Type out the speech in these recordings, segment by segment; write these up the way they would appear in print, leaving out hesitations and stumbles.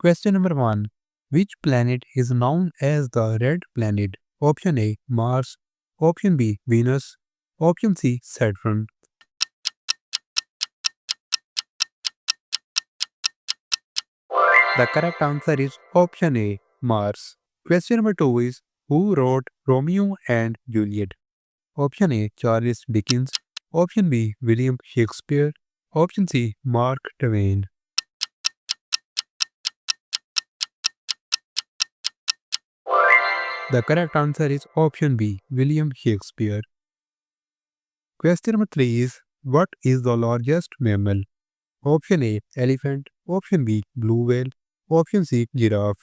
Question number 1. Which planet is known as the red planet? Option A, Mars. Option B, Venus. Option C, Saturn. The correct answer is option A, Mars. Question number 2 is who wrote Romeo and Juliet? Option A, Charles Dickens. Option B, William Shakespeare. Option C, Mark Twain. The correct answer is option B, William Shakespeare. Question number 3 is what is the largest mammal? Option A, elephant. Option B, blue whale. Option C, giraffe.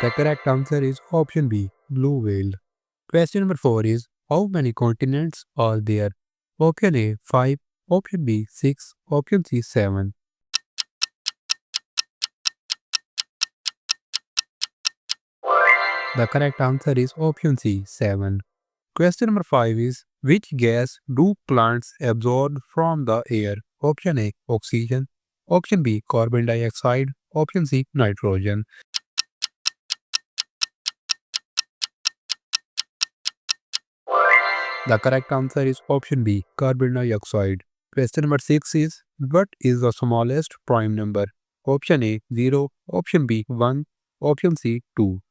The correct answer is option B, blue whale. Question number 4 is how many continents are there? Option A, 5. Option B, 6. Option C, 7. The correct answer is option C, 7. Question number 5 is which gas do plants absorb from the air? Option A, oxygen. Option B, carbon dioxide. Option C, nitrogen. The correct answer is option B, carbon dioxide. Question number 6 is what is the smallest prime number? Option A, 0. Option B, 1. Option C, 2.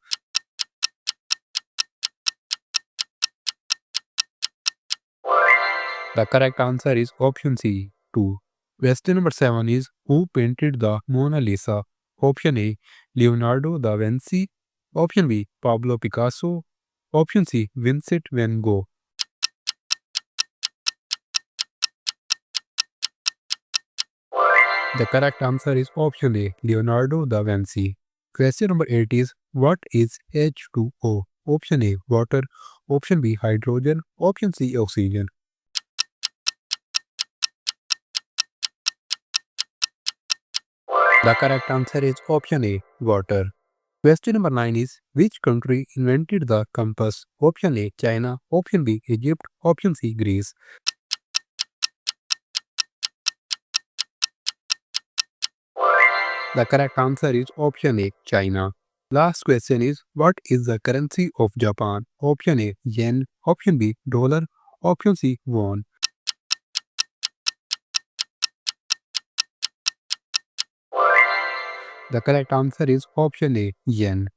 The correct answer is option C, 2. Question number 7 is who painted the Mona Lisa? Option A, Leonardo da Vinci. Option B, Pablo Picasso. Option C, Vincent van Gogh. The correct answer is option A, Leonardo da Vinci. Question number 8 is what is H2O? Option A, water. Option B, hydrogen. Option C, oxygen. The correct answer is option A, water. Question number 9 is which country invented the compass? Option A, China. Option B, Egypt. Option C, Greece. The correct answer is option A, China. Last question is what is the currency of Japan? Option A, yen. Option B, dollar. Option C, won. The correct answer is option A, yen.